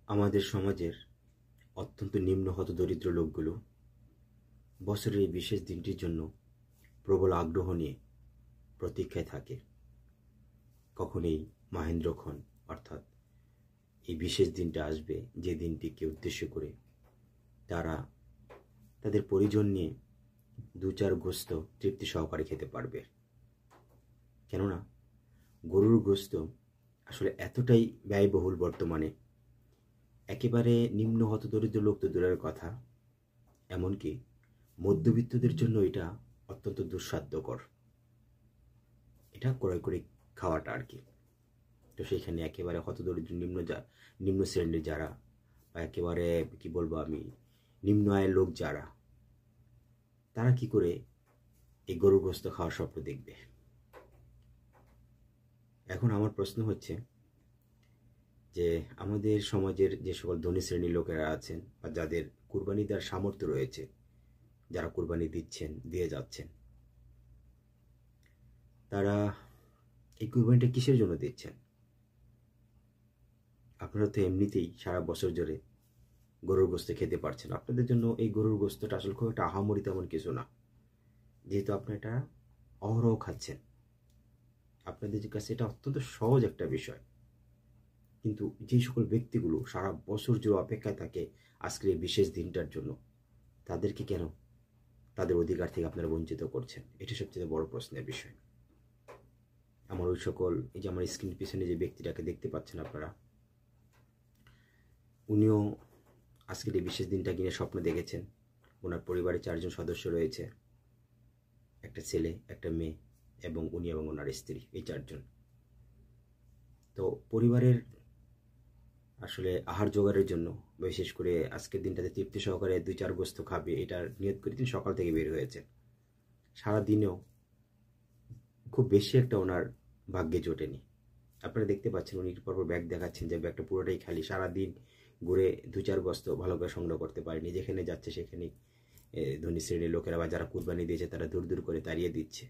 আমাদের সমাজের অত্যন্ত নিম্ন হতদরিদ্র লোকগুলো বছরের এই বিশেষ দিনটির জন্য প্রবল আগ্রহ নিয়ে প্রতীক্ষায় থাকে। কখন এই মাহেন্দ্রক্ষণ অর্থাৎ এই বিশেষ দিনটা আসবে, যে দিনটিকে উদ্দেশ্য করে তারা তাদের পরিজন নিয়ে দু চার গোস্ত তৃপ্তি সহকারে খেতে পারবে। কেননা গরুর গোস্ত আসলে এতটাই ব্যয়বহুল বর্তমানে, একেবারে নিম্ন হতদরিদ্র লোক তো দূরের কথা, এমনকি মধ্যবিত্তদের জন্য এটা অত্যন্ত দুঃসাধ্যকর, এটা ক্রয় করে খাওয়াটা আর কি। তো সেখানে একেবারে হতদরিদ্র নিম্ন শ্রেণীর যারা, বা একেবারে কি বলবো আমি, নিম্ন আয়ের লোক যারা, তারা কি করে এই গরুর গোস্ত খাওয়ার স্বপ্ন দেখবে? এখন আমার প্রশ্ন হচ্ছে যে আমাদের সমাজের যে সকল ধনী শ্রেণীর লোকেরা আছেন বা যাদের কুরবানি দেওয়ার সামর্থ্য রয়েছে, যারা কুরবানি দিচ্ছেন, দিয়ে যাচ্ছেন, তারা এই কুরবানিটা কিসের জন্য দিচ্ছেন? আপনারা তো এমনিতেই সারা বছর জুড়ে গরুর গোস্ত খেতে পারছেন। আপনাদের জন্য এই গরুর গোস্তটা আসলে খুব একটা আহামরি তেমন কিছু না, যেহেতু আপনারা এটা অহরহ খাচ্ছেন। আপনাদের কাছে এটা অত্যন্ত সহজ একটা বিষয়। কিন্তু যে সকল ব্যক্তিগুলো সারা বছর জুড়ে অপেক্ষায় থাকে আজকের এই বিশেষ দিনটার জন্য, তাদেরকে কেন তাদের অধিকার থেকে আপনারা বঞ্চিত করছেন? এটা সবচেয়ে বড় প্রশ্নের বিষয়। আমার ওই সকল, এই যে আমার স্ক্রিনের পিছনে যে ব্যক্তিটাকে দেখতে পাচ্ছেন আপনারা, উনিও আজকের এই বিশেষ দিনটা কিনে স্বপ্ন দেখেছেন। ওনার পরিবারে 4 জন সদস্য রয়েছে, একটা ছেলে, একটা মেয়ে এবং উনি এবং ওনার স্ত্রী, এই 4 জন। তো পরিবারের আসলে আহার জোগাড়ের জন্য, বিশেষ করে আজকের দিনটাতে তৃপ্তি সহকারে 2-4 গোস্ত খাবে, এটার নিয়ত করে তিনি সকাল থেকে বের হয়েছেন। সারাদিনেও খুব বেশি একটা ওনার ভাগ্যে জোটেনি। আপনারা দেখতে পাচ্ছেন উনি পরপর ব্যাগ দেখাচ্ছেন যে ব্যাগটা পুরোটাই খালি। সারাদিন ঘুরে 2-4 গোস্ত ভালো করে সংগ্রহ করতে পারেনি। যেখানে যাচ্ছে সেখানেই ধনী শ্রেণীর লোকেরা বা যারা কুরবানি দিয়েছে তারা দূর দূর করে তাড়িয়ে দিচ্ছে,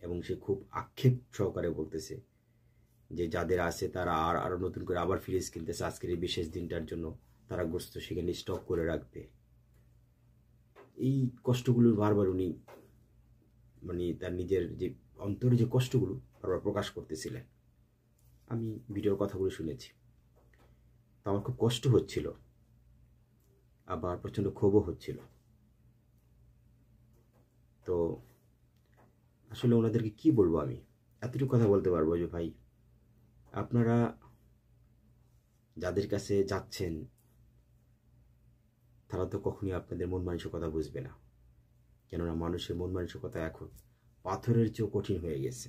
এবং সে খুব আক্ষেপ সহকারে বলতেছে যে যাদের আছে তারা আরো নতুন করে আবার ফ্রিজ কিনতেছে আজকের এই বিশেষ দিনটার জন্য, তারা গোস্ত সেখানে স্টক করে রাখবে। এই কষ্টগুলো বারবার উনি মানে তার নিজের যে অন্তরে যে কষ্টগুলো বারবার প্রকাশ করতেছিলেন। আমি ভিডিওর কথাগুলো শুনেছি, তো আমার খুব কষ্ট হচ্ছিল, আবার প্রচণ্ড ক্ষোভও হচ্ছিল। তো আসলে ওনাদেরকে কি বলবো, আমি এতটুকু কথা বলতে পারবো যে ভাই, আপনারা যাদের কাছে যাচ্ছেন তারা তো কখনই আপনাদের মন মানসিকতা বুঝবে না। কেননা মানুষের মন মানসিকতা এখন পাথরের চেয়েও কঠিন হয়ে গেছে।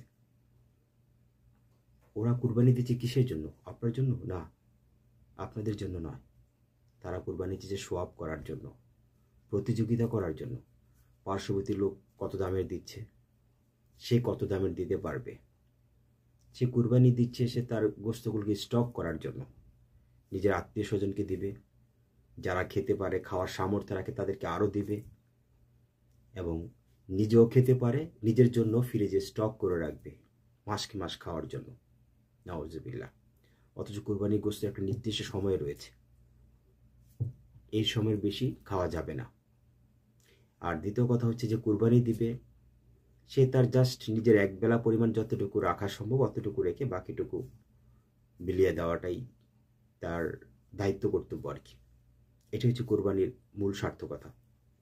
ওরা কুরবানি দিচ্ছে কিসের জন্য? আপনার জন্য না, আপনাদের জন্য নয়। তারা কুরবানি দিচ্ছে শো অফ করার জন্য, প্রতিযোগিতা করার জন্য। পার্শ্ববর্তী লোক কত দামের দিচ্ছে, সে কত দামের দিতে পারবে। সে কুরবানি দিচ্ছে সে তার গোস্তগুলোকে স্টক করার জন্য, নিজের আত্মীয় স্বজনকে দিবে, যারা খেতে পারে, খাওয়ার সামর্থ্য রাখে তাদেরকে আরও দিবে, এবং নিজেও খেতে পারে, নিজের জন্য ফ্রিজে স্টক করে রাখবে মাসকে মাস খাওয়ার জন্য। নাউজুবিল্লাহ। অথচ কুরবানির গোস্ত একটা নির্দিষ্ট সময় রয়েছে, এই সময়ের বেশি খাওয়া যাবে না। আর দ্বিতীয় কথা হচ্ছে যে কুরবানি দিবে সে তার জাস্ট নিজের একবেলা পরিমাণ যতটুকু রাখা সম্ভব অতটুকু রেখে বাকিটুকু বিলিয়ে দেওয়াটাই তার দায়িত্ব, কর্তব্য আর কি। এটি হচ্ছে কুরবানির মূল সার্থকতা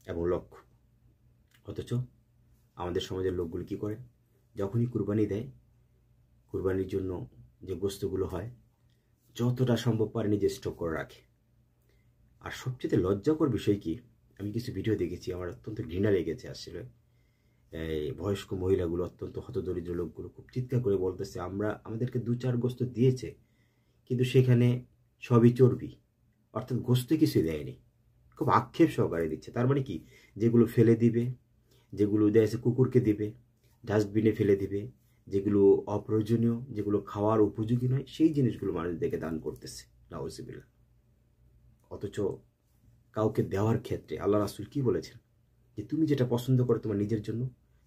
এবং লক্ষ্য। অথচ আমাদের সমাজের লোকগুলো কি করে, যখনই কুরবানি দেয়, কুরবানির জন্য যে গোস্তগুলো হয় যতটা সম্ভব পারে নিজে স্টক করে রাখে। আর সবচেয়ে লজ্জাকর বিষয় কি, আমি কিছু ভিডিও দেখেছি, আমার অত্যন্ত ঘৃণা লেগেছে। আসলে এই বয়স্ক মহিলাগুলো, অত্যন্ত হতদরিদ্র লোকগুলো খুব চিৎকার করে বলতেছে, আমাদেরকে 2-4 গোস্ত দিয়েছে, কিন্তু সেখানে সবই চর্বি, অর্থাৎ গোস্ত কিছুই দেয়নি। খুব আক্ষেপ সহকারে দিচ্ছে। তার মানে কি, যেগুলো ফেলে দিবে, যেগুলো দেয় কুকুরকে দিবে, ডাস্টবিনে ফেলে দিবে, যেগুলো অপ্রয়োজনীয়, যেগুলো খাওয়ার উপযোগী নয়, সেই জিনিসগুলো মানুষদেরকে দান করতেছে। নাউজুবিল্লাহ। অথচ কাউকে দেওয়ার ক্ষেত্রে আল্লাহ রাসূল কি বলেছেন, যে তুমি যেটা পছন্দ করো তোমার নিজের জন্য,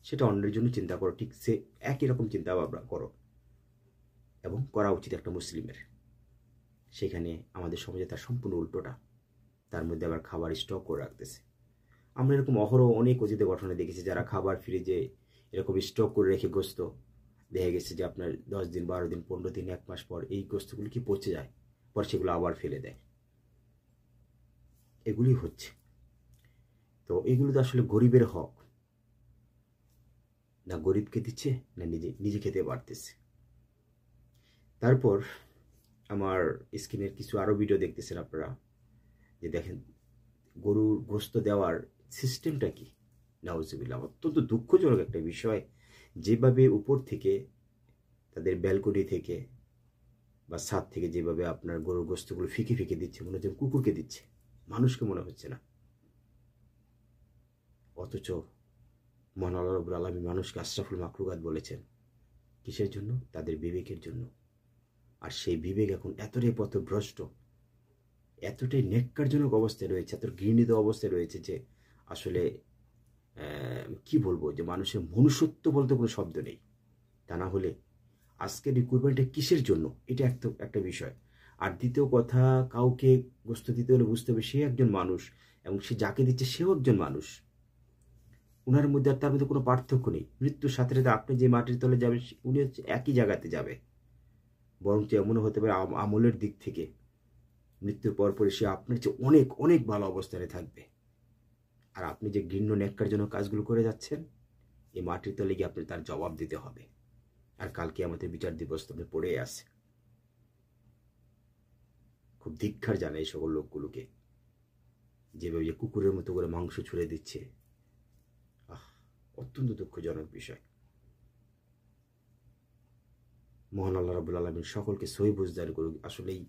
সেটা অন্যের জন্য চিন্তা করো। ঠিক সে একই রকম চিন্তা ভাবনা করো, এবং করা উচিত একটা মুসলিমের। সেখানে আমাদের সমাজে তার সম্পূর্ণ উল্টোটা। তার মধ্যে আবার খাবার স্টক করে রাখতেছে। আমরা এরকম অহরহ অনেক অতীত ঘটনা দেখেছি, যারা খাবার ফ্রিজে এরকম স্টক করে রেখে গোস্ত, দেখা গেছে যে আপনার 10 দিন, 12 দিন, 15 দিন, 1 মাস পর এই গোস্তগুলো কি পচে যায়, পর সেগুলো আবার ফেলে দেয়। এগুলি হচ্ছে। তো এগুলো তো আসলে গরিবের হক, না গরিবকে দিচ্ছে না নিজে খেতে পারতেছে। তারপর আমার স্ক্রিনের কিছু আরও ভিডিও দেখতেছেন আপনারা, যে দেখেন গরুর গোস্ত দেওয়ার সিস্টেমটা কি। নাউজুবিল্লাহ, অত্যন্ত দুঃখজনক একটা বিষয়। যেভাবে উপর থেকে তাদের ব্যালকনি থেকে বা ছাদ থেকে যেভাবে আপনার গরুর গোস্তগুলো ফিকে ফিকে দিচ্ছে, মনে হচ্ছে কুকুরকে দিচ্ছে, মানুষকে মনে হচ্ছে না। অথচ মহান আল্লাহ রাব্বুল আলামিন মানুষকে আশরাফুল মাখলুকাত বলেছেন, কিসের জন্য? তাদের বিবেকের জন্য। আর সেই বিবেক এখন এতটাই পথভ্রষ্ট, এতটাই ন্যাক্কারজনক অবস্থায় রয়েছে, এত ঘৃণিত অবস্থায় রয়েছে যে আসলে কি বলবো, যে মানুষের মনুষ্যত্ব বলতে কোনো শব্দ নেই। তা না হলে আজকের এই কুরবানিটা কিসের জন্য, এটা একটা বিষয়। আর দ্বিতীয় কথা, কাউকে গোস্ত দিতে হলে বুঝতে হবে সে একজন মানুষ, এবং সে যাকে দিচ্ছে সেও একজন মানুষ। ওনার মধ্যে আর তার মধ্যে কোনো পার্থক্য নেই। মৃত্যুর সাথে সাথে আপনি যে মাটির তলে যাবেন উনি হচ্ছে একই জায়গাতে যাবে, বরঞ্চ এমনও হতে পারে আমলের দিক থেকে মৃত্যুর পরপরই সে আপনার চেয়ে অনেক অনেক ভালো অবস্থানে থাকবে। আর আপনি যে ঘৃণ্য ন্যাক্কারজনক কাজগুলো করে যাচ্ছেন, এই মাটির তলে গিয়ে আপনি তার জবাব দিতে হবে। আর কালকে আমাদের বিচার দিবস তবে পড়ে আছে। খুব ধিক্কার জানায় এই সকল লোকগুলোকে, যেভাবে যে কুকুরের মতো করে মাংস ছুঁড়ে দিচ্ছে। অত্যন্ত দুঃখজনক বিষয়। মহান আল্লাহ রাব্বুল আলামিন সকলকে সহি বুঝদার করুক। আসলেই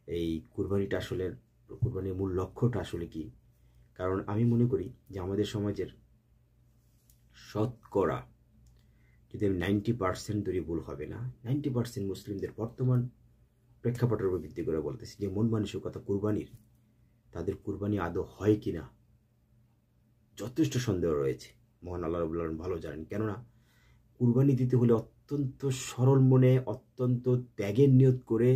এই কুরবানিটা আসলে, কুরবানির মূল লক্ষ্যটা আসলে কি? কারণ আমি মনে করি যে আমাদের সমাজের শতকরা যদি আমি 90% ধরি ভুল হবে না, 90% মুসলিমদের বর্তমান প্রেক্ষাপটের উপর ভিত্তি করে বলতেছি, যে মন মানসিকতা কুরবানির, তাদের কুরবানি আদৌ হয় কিনা যথেষ্ট সন্দেহ রয়েছে। মহান আল্লাহ রাব্বুল আলামিন ভালো জানেন। কেননা কুরবানি দিতে হলে অত্যন্ত সরল মনে, অত্যন্ত ত্যাগের নিয়ত করে,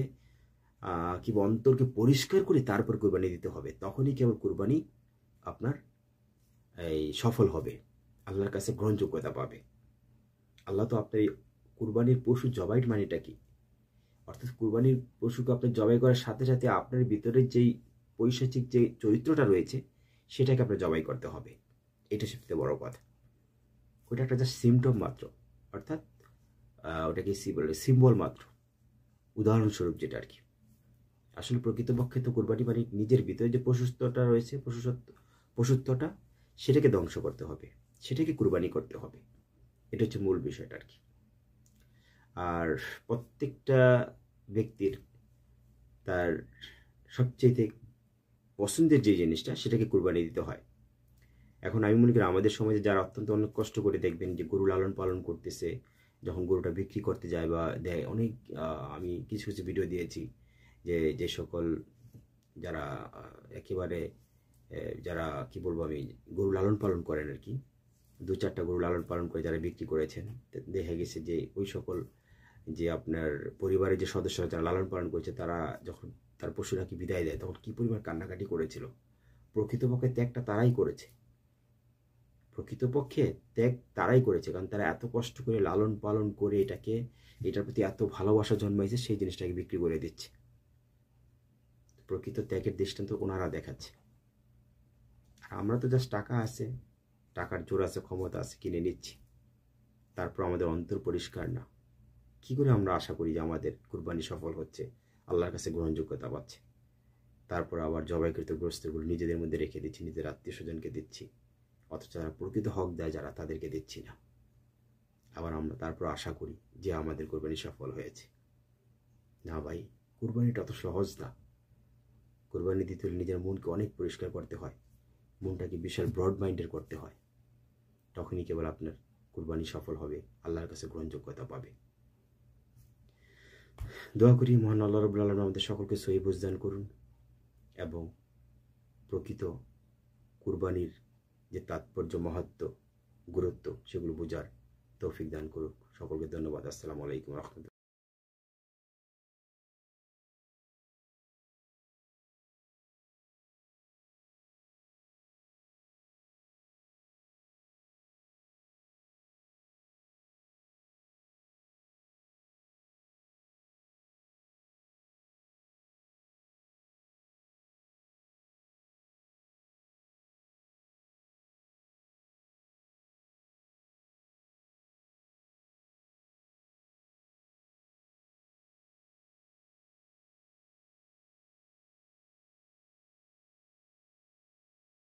কিংবা অন্তরকে পরিষ্কার করে তারপর কুরবানি দিতে হবে। তখনই কেবল কুরবানি আপনার এই সফল হবে, আল্লাহর কাছে গ্রহণযোগ্যতা পাবে। আল্লাহ তো আপনার এই কুরবানির পশু জবাই মানেটা কি, অর্থাৎ কুরবানির পশুকে আপনি জবাই করার সাথে সাথে আপনার ভিতরে যেই পৈশাচিক যে চরিত্রটা রয়েছে সেটাকে আপনার জবাই করতে হবে। এটা সবচেয়ে বড় কথা। ওটা একটা জাস্ট সিমটম মাত্র, অর্থাৎ ওটাকে সিম্বল মাত্র, উদাহরণস্বরূপ যেটা আর কি। আসলে প্রকৃতপক্ষে তো কুরবানি মানে নিজের ভিতরে যে পশুত্বটা রয়েছে, পশুত্বটা সেটাকে ধ্বংস করতে হবে, সেটাকে কুরবানি করতে হবে। এটা হচ্ছে মূল বিষয়টা আর কি। আর প্রত্যেকটা ব্যক্তির তার সবচেয়ে পছন্দের যে জিনিসটা সেটাকে কুরবানি দিতে হয়। এখন আমি মনে করি আমাদের সমাজে যারা অত্যন্ত অনেক কষ্ট করে দেখবেন যে গরু লালন পালন করতেছে, যখন গরুটা বিক্রি করতে যায় বা দেয়, অনেক আমি কিছু কিছু ভিডিও দিয়েছি যে সকল যারা একেবারে যারা কি বলবো আমি, গরু লালন পালন করেন আর কি, 2-4টা গরু লালন পালন করে যারা বিক্রি করেছেন, দেখা গেছে যে ওই সকল যে আপনার পরিবারের যে সদস্যরা যারা লালন পালন করেছে, তারা যখন তার পশুরাকে বিদায় দেয় তখন কি পরিমাণ কান্নাকাটি করেছিল। প্রকৃতপক্ষে ত্যাগটা তারাই করেছে, প্রকৃতপক্ষে ত্যাগ তারাই করেছে, কারণ তারা এত কষ্ট করে লালন পালন করে এটার প্রতি এত ভালোবাসা জন্মাইছে, সেই জিনিসটাকে বিক্রি করে দিচ্ছে। প্রকৃত ত্যাগের দৃষ্টান্ত ওনারা দেখাচ্ছে। আর আমরা তো জাস্ট টাকা আছে, টাকার জোর আছে, ক্ষমতা আছে, কিনে নিচ্ছি। তারপর আমাদের অন্তর পরিষ্কার না। কি করে আমরা আশা করি যে আমাদের কুরবানি সফল হচ্ছে, আল্লাহর কাছে গ্রহণযোগ্যতা পাচ্ছে? তারপর আবার জবাইকৃত গোশতগুলো নিজেদের মধ্যে রেখে দিচ্ছি, নিজের আত্মীয় স্বজনকে দিচ্ছি, অথচ যারা প্রকৃত হক দেয় যারা, তাদেরকে দিচ্ছি না। আবার আমরা তারপর আশা করি যে আমাদের কুরবানি সফল হয়েছে। না ভাই, কুরবানিটা অত সহজ না। কুরবানি দিতে হলে নিজের মনকে অনেক পরিষ্কার করতে হয়, মনটাকে বিশাল ব্রড মাইন্ডের করতে হয়। তখনই কেবল আপনার কুরবানি সফল হবে, আল্লাহর কাছে গ্রহণযোগ্যতা পাবে। দোয়া করি মহান আল্লাহ রাব্বুল আলামিন আমাদের সকলকে সহি বুঝদান করুন এবং প্রকৃত কুরবানির যে তাৎপর্য, মাহাত্ম্য, গুরুত্ব সেগুলো বোঝার তৌফিক দান করুক। সকলকে ধন্যবাদ। আসসালামু আলাইকুম ওয়া রাহমাতুল্লাহ।